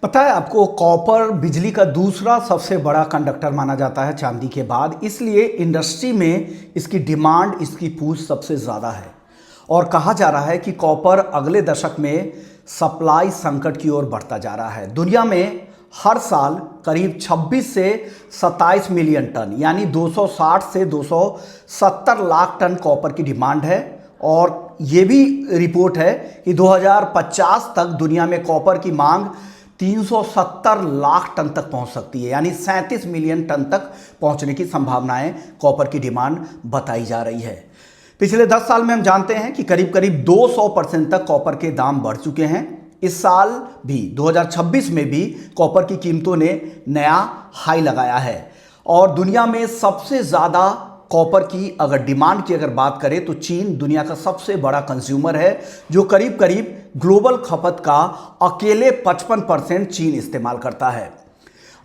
पता है आपको, कॉपर बिजली का दूसरा सबसे बड़ा कंडक्टर माना जाता है चांदी के बाद। इसलिए इंडस्ट्री में इसकी डिमांड, इसकी पूछ सबसे ज़्यादा है। और कहा जा रहा है कि कॉपर अगले दशक में सप्लाई संकट की ओर बढ़ता जा रहा है। दुनिया में हर साल करीब 26 से 27 मिलियन टन यानी 260 से 270 लाख टन कॉपर की डिमांड है। और ये भी रिपोर्ट है कि 2050 तक दुनिया में कॉपर की मांग 370 लाख टन तक पहुंच सकती है, यानी 37 मिलियन टन तक पहुंचने की संभावनाएं कॉपर की डिमांड बताई जा रही है। पिछले 10 साल में हम जानते हैं कि करीब करीब 200% तक कॉपर के दाम बढ़ चुके हैं। इस साल भी 2026 में भी कॉपर की कीमतों ने नया हाई लगाया है। और दुनिया में सबसे ज़्यादा कॉपर की अगर डिमांड की अगर बात करें तो चीन दुनिया का सबसे बड़ा कंज्यूमर है, जो करीब करीब ग्लोबल खपत का अकेले 55% चीन इस्तेमाल करता है।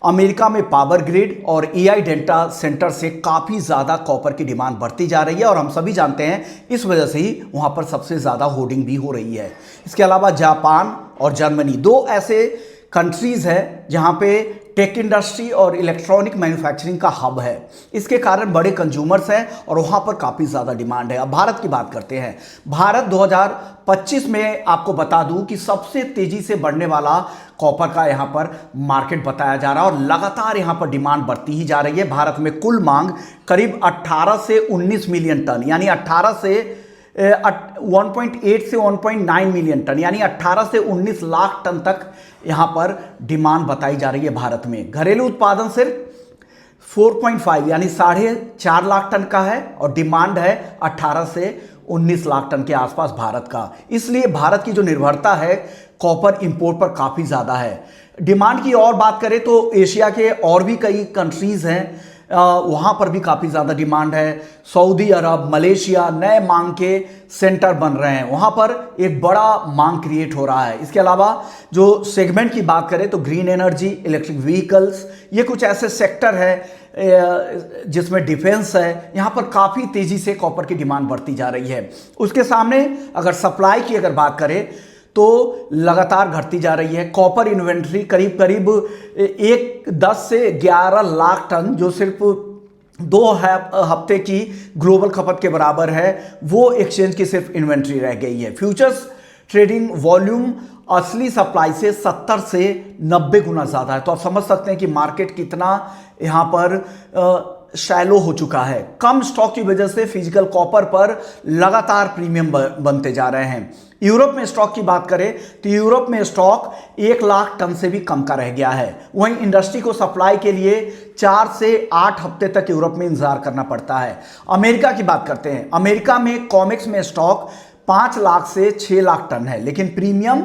अमेरिका में पावर ग्रिड और एआई डेटा सेंटर से काफ़ी ज़्यादा कॉपर की डिमांड बढ़ती जा रही है और हम सभी जानते हैं इस वजह से ही वहाँ पर सबसे ज़्यादा होर्डिंग भी हो रही है। इसके अलावा जापान और जर्मनी दो ऐसे कंट्रीज़ है जहाँ पे टेक इंडस्ट्री और इलेक्ट्रॉनिक मैन्युफैक्चरिंग का हब है। इसके कारण बड़े कंज्यूमर्स हैं और वहाँ पर काफ़ी ज़्यादा डिमांड है। अब भारत की बात करते हैं। भारत 2025 में आपको बता दूं कि सबसे तेज़ी से बढ़ने वाला कॉपर का यहाँ पर मार्केट बताया जा रहा है और लगातार यहाँ पर डिमांड बढ़ती ही जा रही है। भारत में कुल मांग करीब 18 से 19 मिलियन टन यानी 18 से 1.8 से 1.9 मिलियन टन यानी 18 से 19 लाख टन तक यहाँ पर डिमांड बताई जा रही है भारत में। घरेलू उत्पादन सिर्फ 4.5 यानी 4.5 लाख टन का है और डिमांड है 18 से 19 लाख टन के आसपास भारत का। इसलिए भारत की जो निर्भरता है कॉपर इंपोर्ट पर काफ़ी ज़्यादा है। डिमांड की और बात करें तो एशिया के और भी कई कंट्रीज़ हैं, वहाँ पर भी काफ़ी ज़्यादा डिमांड है। सऊदी अरब, मलेशिया नए मांग के सेंटर बन रहे हैं, वहाँ पर एक बड़ा मांग क्रिएट हो रहा है। इसके अलावा जो सेगमेंट की बात करें तो ग्रीन एनर्जी, इलेक्ट्रिक व्हीकल्स, ये कुछ ऐसे सेक्टर है जिसमें डिफेंस है, यहाँ पर काफ़ी तेज़ी से कॉपर की डिमांड बढ़ती जा रही है। उसके सामने अगर सप्लाई की अगर बात करें तो लगातार घटती जा रही है। कॉपर इन्वेंट्री करीब करीब 10 से 11 लाख टन, जो सिर्फ 2 हफ्ते की ग्लोबल खपत के बराबर है, वो एक्सचेंज की सिर्फ इन्वेंट्री रह गई है। फ्यूचर्स ट्रेडिंग वॉल्यूम असली सप्लाई से 70 से 90 गुना ज़्यादा है। तो आप समझ सकते हैं कि मार्केट कितना यहाँ पर शैलो हो चुका है। कम स्टॉक की वजह से फिजिकल कॉपर पर लगातार प्रीमियम बनते जा रहे हैं। यूरोप में स्टॉक की बात करें तो यूरोप में स्टॉक 1 लाख टन से भी कम का रह गया है। वहीं इंडस्ट्री को सप्लाई के लिए 4 से 8 हफ्ते तक यूरोप में इंतजार करना पड़ता है। अमेरिका की बात करते हैं। अमेरिका में कॉमेक्स में स्टॉक 5 लाख से 6 लाख टन है, लेकिन प्रीमियम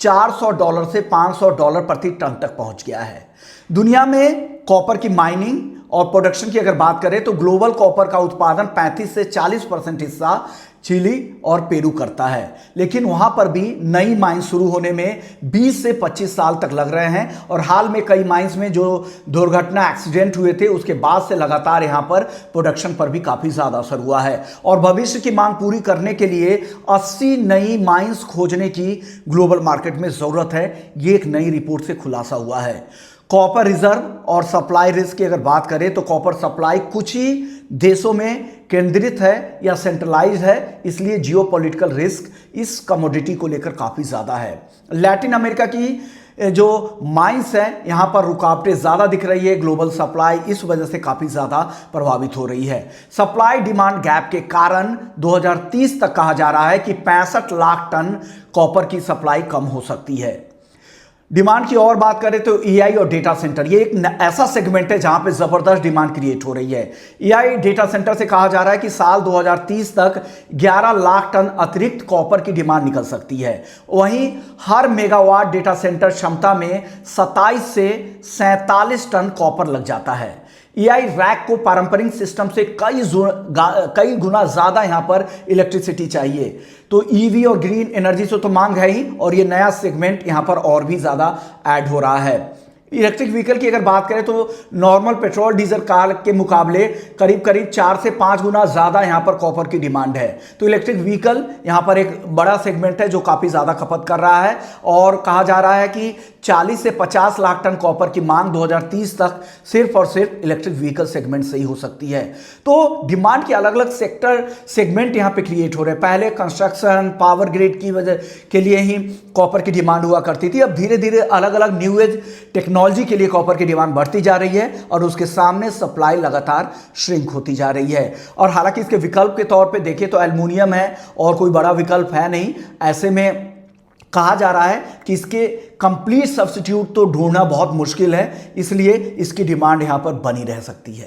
$400 से $500 प्रति टन तक पहुंच गया है। दुनिया में कॉपर की माइनिंग और प्रोडक्शन की अगर बात करें तो ग्लोबल कॉपर का उत्पादन 35 से 40% हिस्सा चिली और पेरू करता है, लेकिन वहां पर भी नई माइंस शुरू होने में 20 से 25 साल तक लग रहे हैं। और हाल में कई माइंस में जो दुर्घटना एक्सीडेंट हुए थे उसके बाद से लगातार यहां पर प्रोडक्शन पर भी काफ़ी ज़्यादा असर हुआ है। और भविष्य की मांग पूरी करने के लिए 80 नई माइंस खोजने की ग्लोबल मार्केट में ज़रूरत है। ये एक नई रिपोर्ट से खुलासा हुआ है। कॉपर रिजर्व और सप्लाई रिस्क की अगर बात करें तो कॉपर सप्लाई कुछ ही देशों में केंद्रित है या सेंट्रलाइज्ड है, इसलिए जियोपॉलिटिकल रिस्क इस कमोडिटी को लेकर काफ़ी ज़्यादा है। लैटिन अमेरिका की जो माइंस है यहाँ पर रुकावटें ज़्यादा दिख रही है। ग्लोबल सप्लाई इस वजह से काफ़ी ज़्यादा प्रभावित हो रही है। सप्लाई डिमांड गैप के कारण 2030 तक कहा जा रहा है कि 65 लाख टन कॉपर की सप्लाई कम हो सकती है। डिमांड की और बात करें तो एआई और डेटा सेंटर, ये एक ऐसा सेगमेंट है जहां पे जबरदस्त डिमांड क्रिएट हो रही है। एआई डेटा सेंटर से कहा जा रहा है कि साल 2030 तक 11 लाख टन अतिरिक्त कॉपर की डिमांड निकल सकती है। वहीं हर मेगावाट डेटा सेंटर क्षमता में 27 से 47 टन कॉपर लग जाता है। एआई रैक को पारंपरिक सिस्टम से कई गुना ज़्यादा यहाँ पर इलेक्ट्रिसिटी चाहिए। तो ईवी और ग्रीन एनर्जी से तो मांग है ही, और ये नया सेगमेंट यहाँ पर और भी ज़्यादा ऐड हो रहा है। इलेक्ट्रिक व्हीकल की अगर बात करें तो नॉर्मल पेट्रोल डीजल कार के मुकाबले करीब करीब 4 से 5 गुना ज़्यादा यहाँ पर कॉपर की डिमांड है। तो इलेक्ट्रिक व्हीकल यहाँ पर एक बड़ा सेगमेंट है जो काफ़ी ज़्यादा खपत कर रहा है और कहा जा रहा है कि 40 से 50 लाख टन कॉपर की मांग 2030 तक सिर्फ और सिर्फ इलेक्ट्रिक व्हीकल सेगमेंट से ही हो सकती है। तो डिमांड के अलग अलग सेगमेंट यहाँ पे क्रिएट हो रहे हैं। पहले कंस्ट्रक्शन पावर ग्रिड की वजह के लिए ही कॉपर की डिमांड हुआ करती थी, अब धीरे धीरे अलग अलग न्यू एज टेक्नोलॉजी के लिए कॉपर की डिमांड बढ़ती जा रही है और उसके सामने सप्लाई लगातार श्रिंक होती जा रही है। और हालांकि इसके विकल्प के तौर पे देखें तो एल्युमिनियम है और कोई बड़ा विकल्प है नहीं। ऐसे में कहा जा रहा है कि इसके कंप्लीट सब्स्टिट्यूट तो ढूंढना बहुत मुश्किल है, इसलिए इसकी डिमांड यहां पर बनी रह सकती है।